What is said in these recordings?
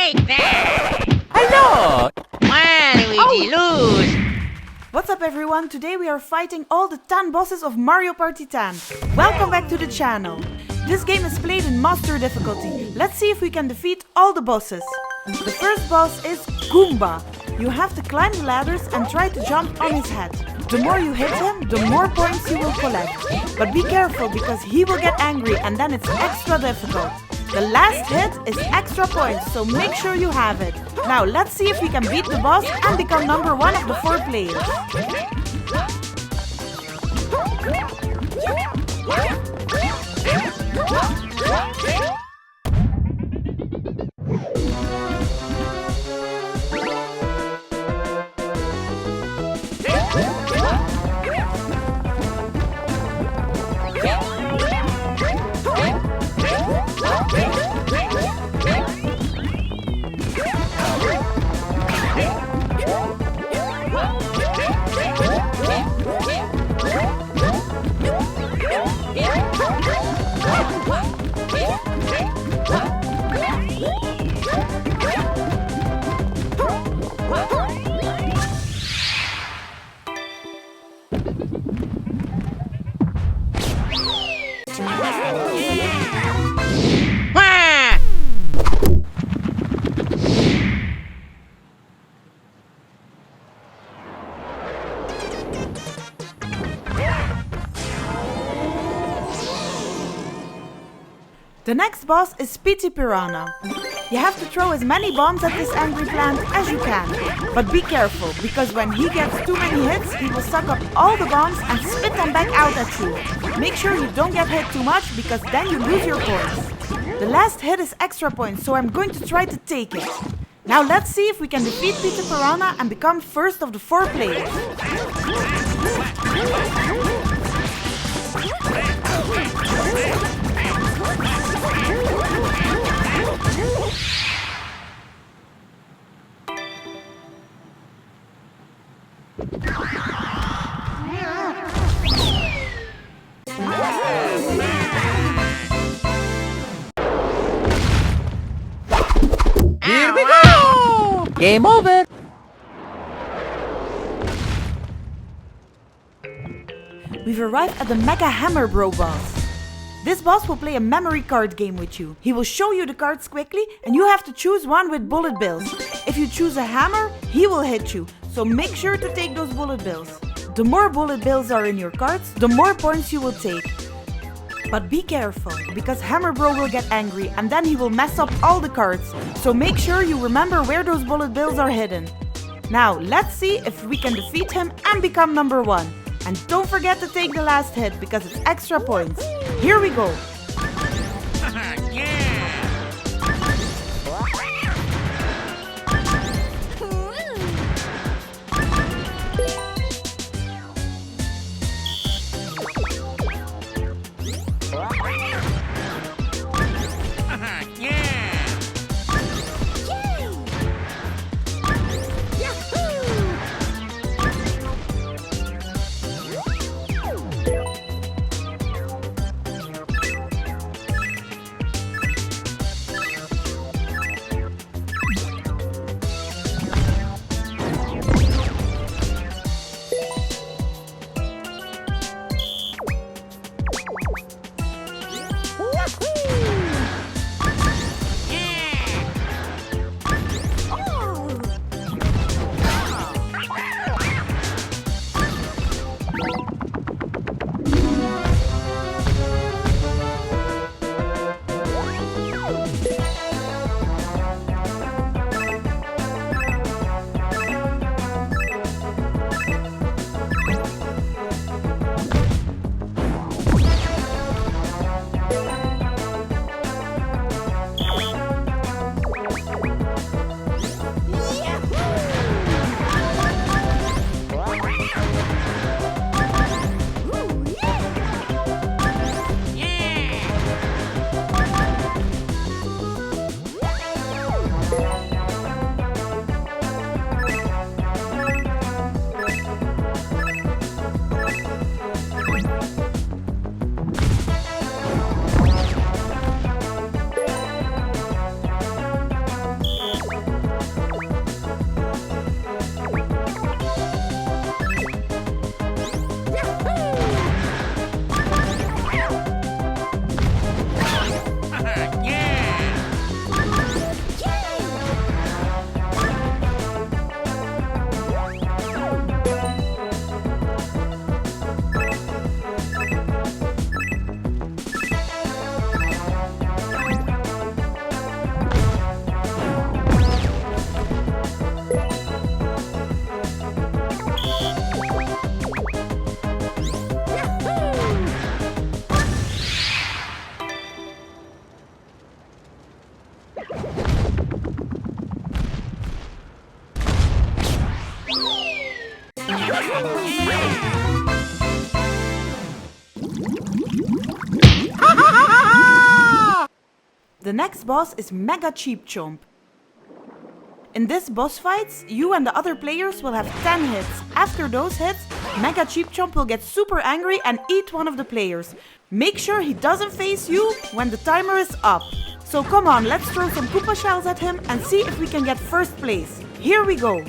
Take that! Hello! Waluigi, lose! What's up everyone? Today we are fighting all the 10 bosses of Mario Party 10. Welcome back to the channel. This game is played in Master difficulty. Let's see if we can defeat all the bosses. The first boss is Goomba. You have to climb the ladders and try to jump on his head. The more you hit him, the more points you will collect. But be careful because he will get angry and then it's extra difficult. The last hit is extra points, so make sure you have it. Now let's see if we can beat the boss and become number 1 of the 4 players. The next boss is Petey Pirahna. You have to throw as many bombs at this angry plant as you can. But be careful, because when he gets too many hits, he will suck up all the bombs and spit them back out at you. Make sure you don't get hit too much, because then you lose your points. The last hit is extra points, so I'm going to try to take it. Now let's see if we can defeat Petey Pirahna and become first of the 4 players. Here we go! Game over! We've arrived at the Mecha Hammer Bro boss. This boss will play a memory card game with you. He will show you the cards quickly and you have to choose one with bullet bills. If you choose a hammer, he will hit you, so make sure to take those bullet bills. The more bullet bills are in your cards, the more points you will take. But be careful, because Hammer Bro will get angry and then he will mess up all the cards, so make sure you remember where those bullet bills are hidden. Now let's see if we can defeat him and become number 1. And don't forget to take the last hit because it's extra points. Here we go. The next boss is Mega Cheep Chomp. In this boss fights, you and the other players will have 10 hits. After those hits, Mega Cheep Chomp will get super angry and eat one of the players. Make sure he doesn't face you when the timer is up. So come on, let's throw some Koopa shells at him and see if we can get first place. Here we go.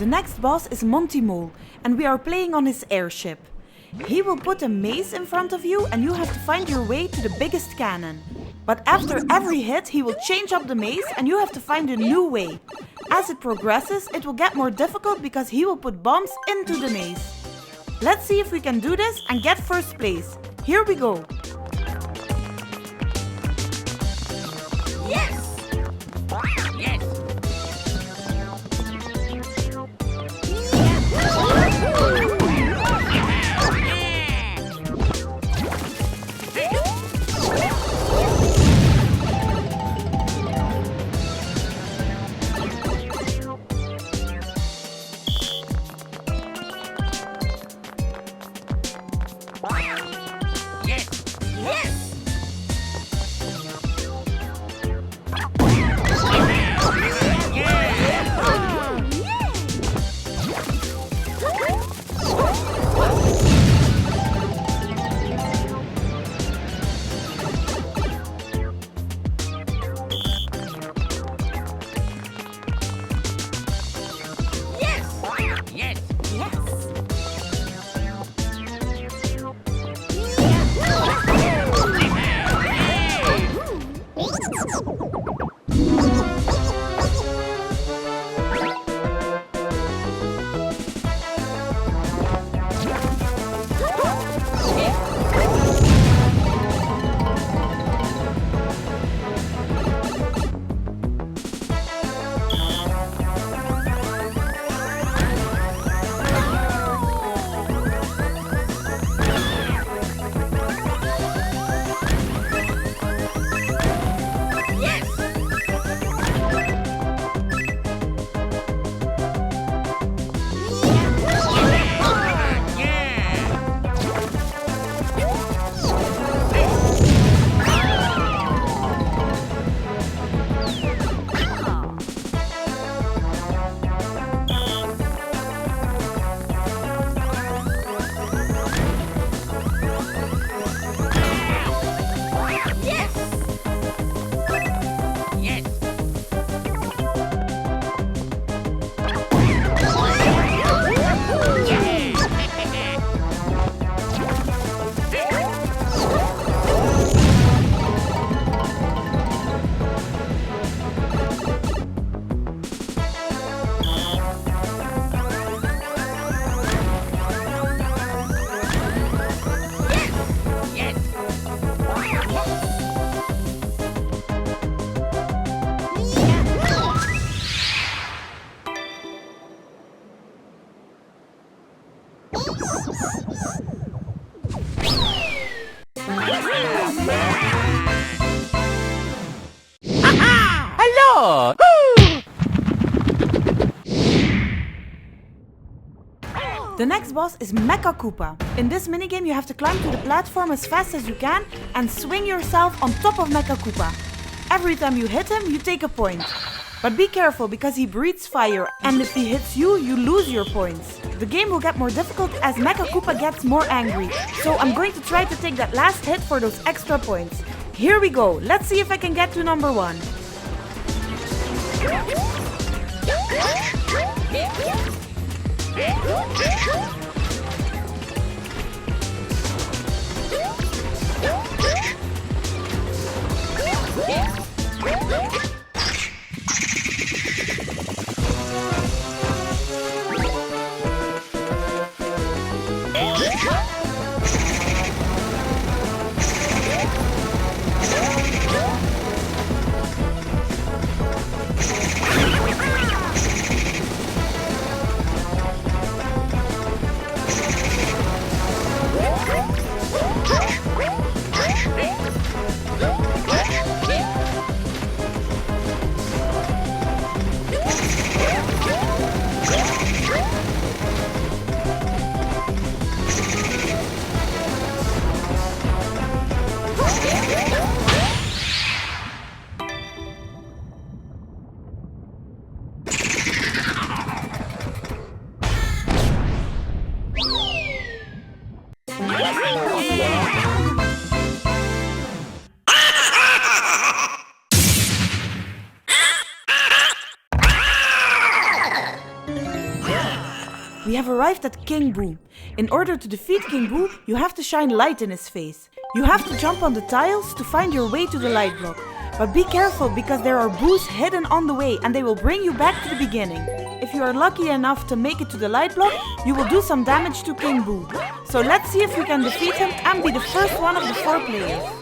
The next boss is Monty Mole, and we are playing on his airship. He will put a maze in front of you and you have to find your way to the biggest cannon. But after every hit he will change up the maze and you have to find a new way. As it progresses it will get more difficult because he will put bombs into the maze. Let's see if we can do this and get first place. Here we go. Yes! Yes! Yes! Hello! Woo! The next boss is Mecha Koopa. In this minigame you have to climb to the platform as fast as you can and swing yourself on top of Mecha Koopa. Every time you hit him, you take a point. But be careful because he breathes fire and if he hits you, you lose your points. The game will get more difficult as Mecha Koopa gets more angry. So I'm going to try to take that last hit for those extra points. Here we go. Let's see if I can get to number 1. We have arrived at King Boo. In order to defeat King Boo, you have to shine light in his face. You have to jump on the tiles to find your way to the light block. But be careful because there are boos hidden on the way and they will bring you back to the beginning. If you are lucky enough to make it to the light block, you will do some damage to King Boo. So let's see if we can defeat him and be the first one of the 4 players.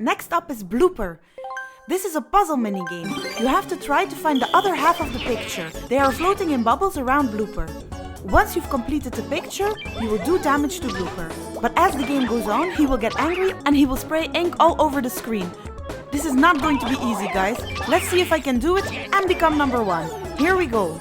Next up is Blooper. This is a puzzle minigame. You have to try to find the other half of the picture. They are floating in bubbles around Blooper. Once you've completed the picture, you will do damage to Blooper. But as the game goes on, he will get angry and he will spray ink all over the screen. This is not going to be easy, guys. Let's see if I can do it and become number 1. Here we go.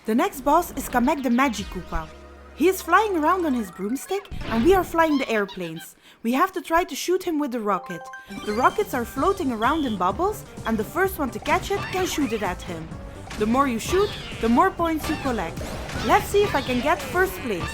The next boss is Kamek the MagiKoopa. He is flying around on his broomstick and we are flying the airplanes. We have to try to shoot him with the rocket. The rockets are floating around in bubbles and the first one to catch it can shoot it at him. The more you shoot, the more points you collect. Let's see if I can get first place.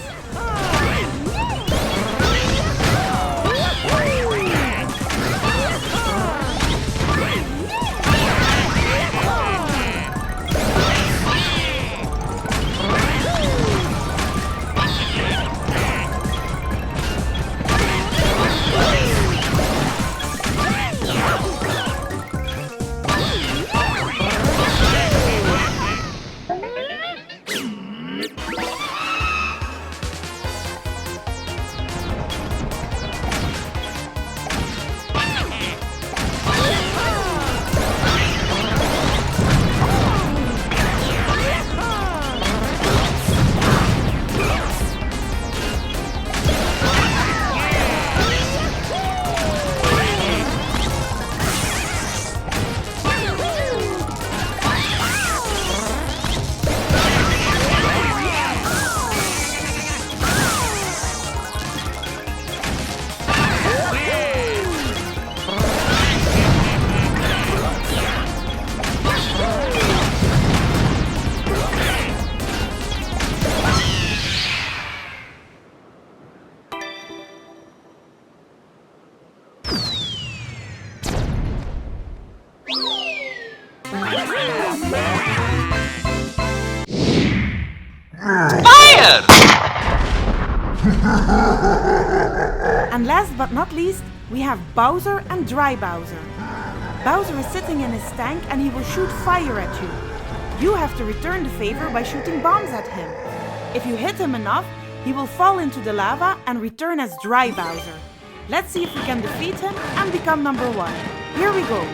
And last but not least, we have Bowser and Dry Bowser. Bowser is sitting in his tank and he will shoot fire at you. You have to return the favor by shooting bombs at him. If you hit him enough, he will fall into the lava and return as Dry Bowser. Let's see if we can defeat him and become number 1. Here we go.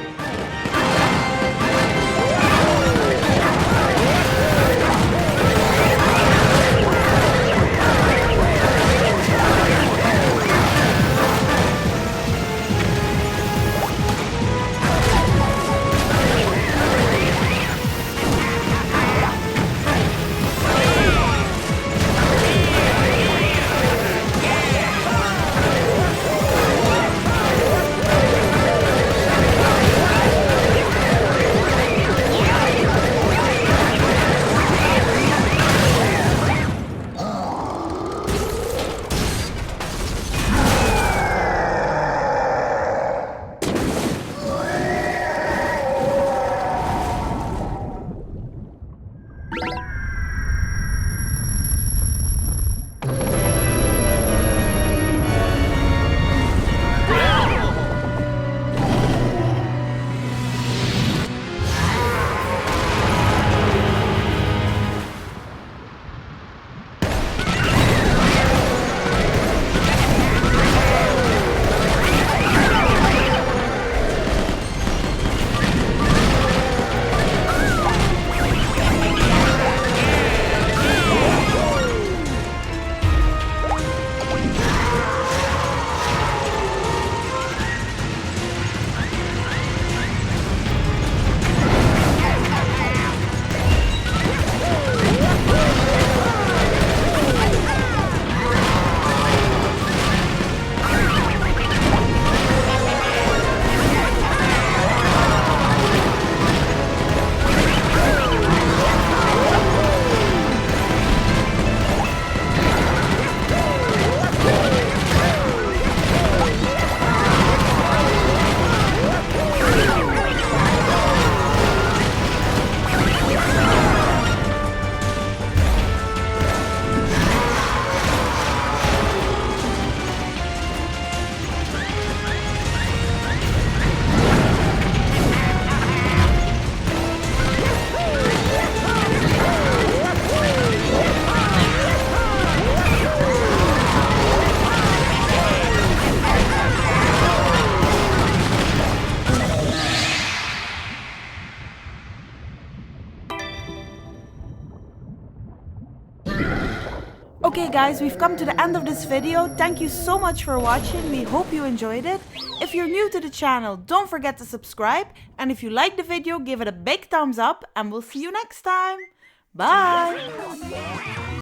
guys, we've come to the end of this video. Thank you so much for watching. We hope you enjoyed it. If you're new to the channel, don't forget to subscribe. And if you liked the video, give it a big thumbs up and we'll see you next time. Bye!